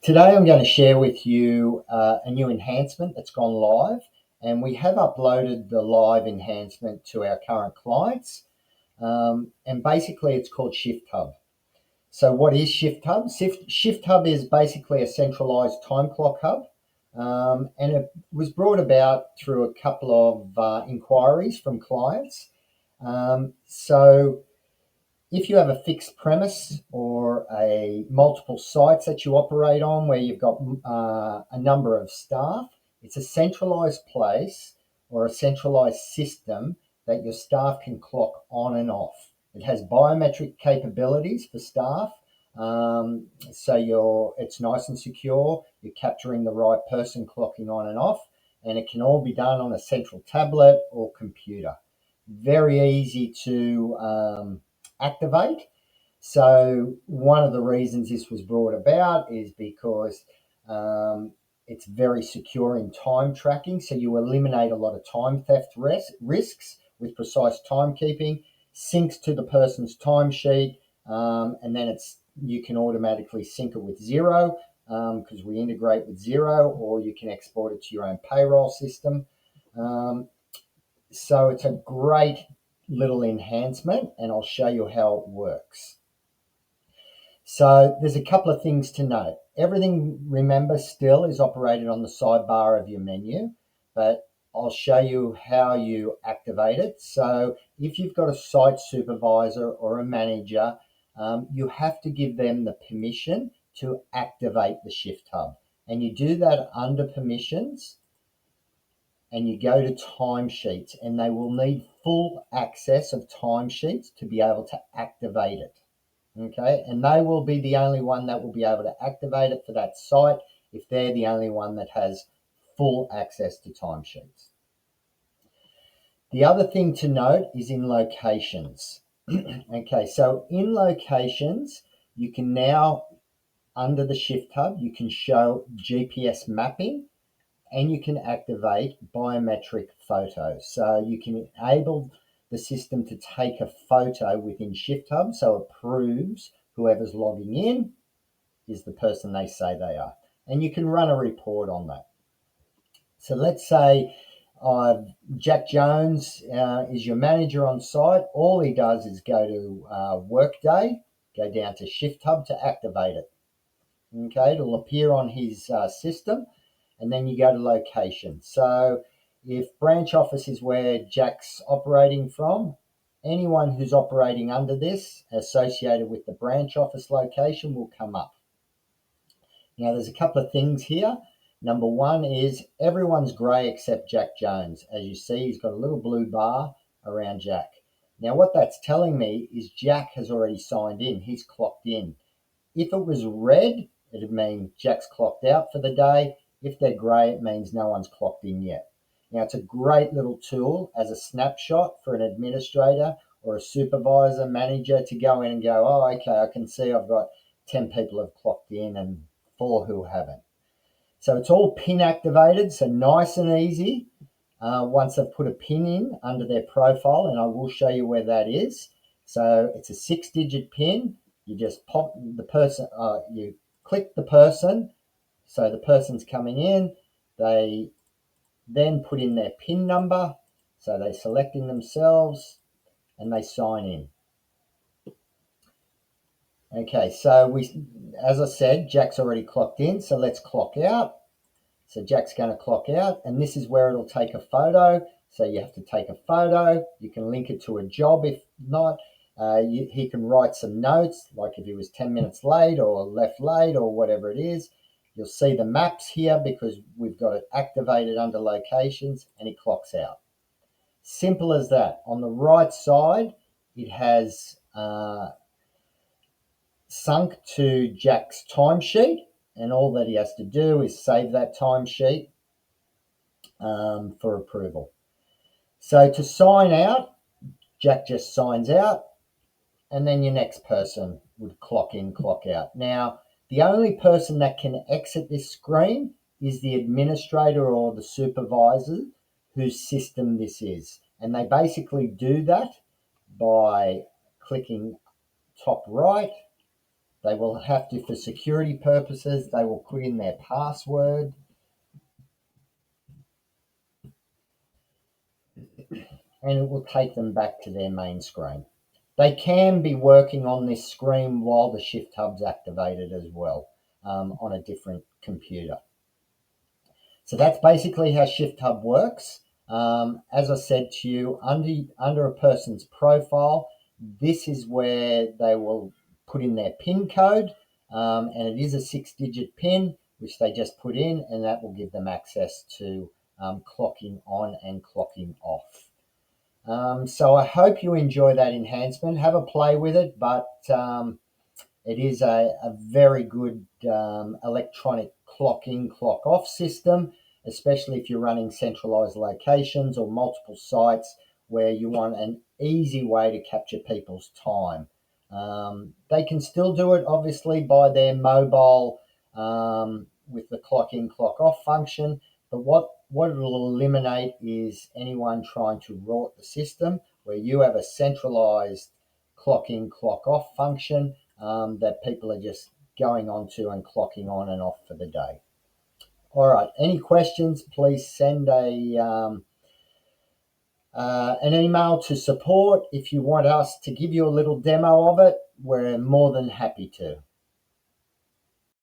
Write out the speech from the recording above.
Today I'm going to share with you a new enhancement that's gone live, and we have uploaded the live enhancement to our current clients. And basically it's called Shift Hub. So what is Shift Hub? Shift Hub is basically a centralized time clock hub, and it was brought about through a couple of inquiries from clients. So if you have a fixed premise or a multiple sites that you operate on where you've got a number of staff, it's a centralized place or a centralized system that your staff can clock on and off. It has biometric capabilities for staff, so it's nice and secure. You're capturing the right person clocking on and off, and it can all be done on a central tablet or computer. Very easy to activate. So one of the reasons this was brought about is because it's very secure in time tracking. So you eliminate a lot of time theft risks with precise timekeeping, syncs to the person's timesheet, and then you can automatically sync it with Xero because we integrate with Xero, or you can export it to your own payroll system. So it's a great little enhancement, and I'll show you how it works. So there's a couple of things to note. Everything, remember, still is operated on the sidebar of your menu, but I'll show you how you activate it. So if you've got a site supervisor or a manager, you have to give them the permission to activate the Shift Hub. And you do that under permissions, and you go to timesheets, and they will need full access of timesheets to be able to activate it. Okay, and they will be the only one that will be able to activate it for that site if they're the only one that has full access to timesheets. The other thing to note is in locations. Okay, so in locations, you can now, under the Shift Hub, you can show GPS mapping, and you can activate biometric photos. So you can enable the system to take a photo within Shift Hub, so it proves whoever's logging in is the person they say they are. And you can run a report on that. So let's say Jack Jones is your manager on site. All he does is go to Workday, go down to Shift Hub to activate it. Okay, it'll appear on his system, and then you go to location. So if branch office is where Jack's operating from, anyone who's operating under this associated with the branch office location will come up. Now there's a couple of things here. Number one is everyone's grey except Jack Jones. As you see, he's got a little blue bar around Jack. Now what that's telling me is Jack has already signed in. He's clocked in. If it was red, it'd mean Jack's clocked out for the day. If they're grey, it means no one's clocked in yet. Now, it's a great little tool as a snapshot for an administrator or a supervisor, manager to go in and go, oh, okay, I can see I've got 10 people have clocked in and 4 who haven't. So it's all PIN activated, so nice and easy. Once they've put a PIN in under their profile, and I will show you where that is. So it's a 6-digit PIN. You just pop the person, you click the person, so the person's coming in. They then put in their PIN number, so they're selecting themselves, and they sign in. Okay, so as I said, Jack's already clocked in, so let's clock out. So Jack's going to clock out, and this is where it'll take a photo. So you have to take a photo. You can link it to a job if not. He can write some notes, like if he was 10 minutes late or left late or whatever it is. You'll see the maps here because we've got it activated under locations, and he clocks out. Simple as that. On the right side, it has sunk to Jack's timesheet, and all that he has to do is save that timesheet for approval. So to sign out, Jack just signs out, and then your next person would clock in, clock out. Now, the only person that can exit this screen is the administrator or the supervisor whose system this is. And they basically do that by clicking top right. They will have to, for security purposes, they will put in their password. And it will take them back to their main screen. They can be working on this screen while the Shift Hub's activated as well, on a different computer. So that's basically how Shift Hub works. As I said to you, under a person's profile, this is where they will put in their PIN code, and it is a 6-digit PIN, which they just put in, and that will give them access to clocking on and clocking off. So I hope you enjoy that enhancement. Have a play with it, but it is a very good electronic clock in, clock off system, especially if you're running centralized locations or multiple sites where you want an easy way to capture people's time. They can still do it, obviously, by their mobile with the clock in, clock off function. But what it'll eliminate is anyone trying to rort the system, where you have a centralized clock in, clock off function that people are just going on to and clocking on and off for the day. All right, any questions, please send an email to support. If you want us to give you a little demo of it, we're more than happy to.